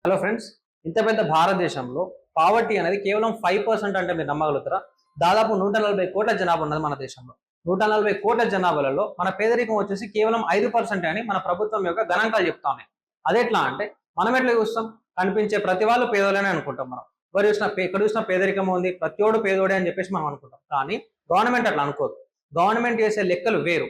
Hello friends, ఇంత పెద్ద భారతదేశంలో పావర్టీ అనేది కేవలం 5% అంటే మీరు నమ్మగలుగుతారా? దాదాపు 140 కోట్ల జనాభా ఉన్నది మన దేశంలో. 140 కోట్ల జనాభాలలో మన పేదరికం వచ్చేసి కేవలం 5% అని మన ప్రభుత్వం యొక్క గణాంకాలు చెప్తా ఉన్నాయి. అదెట్లా అంటే మనం ఎట్లా చూస్తాం? కనిపించే ప్రతి వాళ్ళు పేదోళ్ళనే అనుకుంటాం మనం. ఎక్కడ చూసినా పేదరికం ఉంది, ప్రతిోడు పేదోడే అని చెప్పేసి మనం అనుకుంటాం. కానీ గవర్నమెంట్ అట్లా అనుకోదు. గవర్నమెంట్ చేసే లెక్కలు వేరు,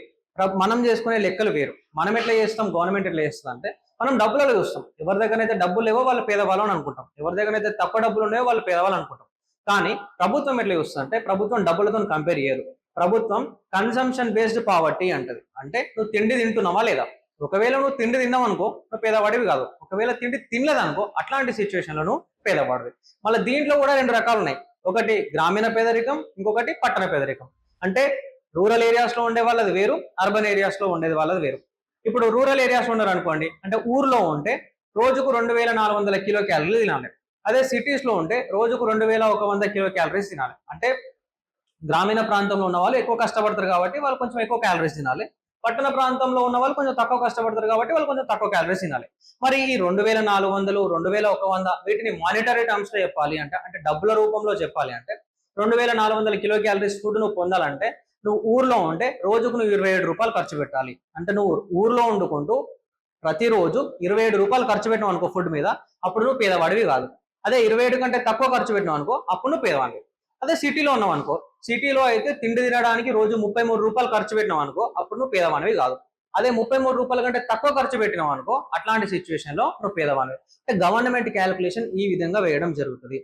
మనం చేసుకునే లెక్కలు వేరు. మనం ఎట్లా చేస్తాం, గవర్నమెంట్ ఎట్లా చేస్తుంది అంటే మనం డబ్బులలో చూస్తాం. ఎవరి దగ్గర అయితే డబ్బులు లేవో వాళ్ళు పేదవాళ్ళు అని అనుకుంటాం, ఎవరి దగ్గర అయితే తక్కువ డబ్బులు ఉన్నాయో వాళ్ళు పేదవాళ్ళు అనుకుంటాం. కానీ ప్రభుత్వం ఎట్లా చూస్తుంది అంటే ప్రభుత్వం డబ్బులతో కంపేర్ చేయదు. ప్రభుత్వం కన్సంప్షన్ బేస్డ్ పావర్టీ అంటది. అంటే నువ్వు తిండి తింటున్నావా లేదా. ఒకవేళ నువ్వు తిండి తిన్నావు అనుకో, నువ్వు పేదవాడివి కాదు. ఒకవేళ తిండి తినలేదనుకో, అట్లాంటి సిచ్యువేషన్లో నువ్వు పేదవాడివి. మళ్ళీ దీంట్లో కూడా 2 రకాలు ఉన్నాయి. ఒకటి గ్రామీణ పేదరికం, ఇంకొకటి పట్టణ పేదరికం. అంటే రూరల్ ఏరియాస్ లో ఉండే వాళ్ళది వేరు, అర్బన్ ఏరియాస్ లో ఉండేది వాళ్ళది వేరు. ఇప్పుడు రూరల్ ఏరియాస్ ఉన్నారు అనుకోండి, అంటే ఊర్లో ఉంటే రోజుకు 2400 కిలో క్యాలరీలు తినాలి. అదే సిటీస్ లో ఉంటే రోజుకు 2100 కిలో క్యాలరీస్ తినాలి. అంటే గ్రామీణ ప్రాంతంలో ఉన్న వాళ్ళు ఎక్కువ కష్టపడతారు కాబట్టి వాళ్ళు కొంచెం ఎక్కువ క్యాలరీస్ తినాలి. పట్టణ ప్రాంతంలో ఉన్న వాళ్ళు కొంచెం తక్కువ కష్టపడతారు కాబట్టి వాళ్ళు కొంచెం తక్కువ క్యాలరీస్ తినాలి. మరి ఈ 2400, 2100 వీటిని మానిటరీ టర్మ్స్ లో చెప్పాలి అంటే, అంటే డబ్బుల రూపంలో చెప్పాలి అంటే 2400 కిలో క్యాలరీస్ ఫుడ్ నువ్వు పొందాలంటే నువ్వు ఊర్లో ఉంటే రోజుకు నువ్వు 27 రూపాయలు ఖర్చు పెట్టాలి. అంటే నువ్వు ఊర్లో వండుకుంటూ ప్రతిరోజు 27 రూపాయలు ఖర్చు పెట్టినావు అనుకో ఫుడ్ మీద, అప్పుడు నువ్వు పేదవాడివి కాదు. అదే 27 కంటే తక్కువ ఖర్చు పెట్టినావు అనుకో, అప్పుడు నువ్వు పేదవాడివి. అదే సిటీలో ఉన్నావు అనుకో, సిటీలో అయితే తిండి తినడానికి రోజు 33 రూపాయలు ఖర్చు పెట్టినావు అనుకో, అప్పుడు నువ్వు పేదవాడివి కాదు. అదే 33 రూపాయల కంటే తక్కువ ఖర్చు పెట్టినావు అనుకో, అట్లాంటి సిచ్యువేషన్ లో నువ్వు పేదవాడివి. అంటే గవర్నమెంట్ క్యాలిక్యులేషన్ ఈ విధంగా వేయడం జరుగుతుంది.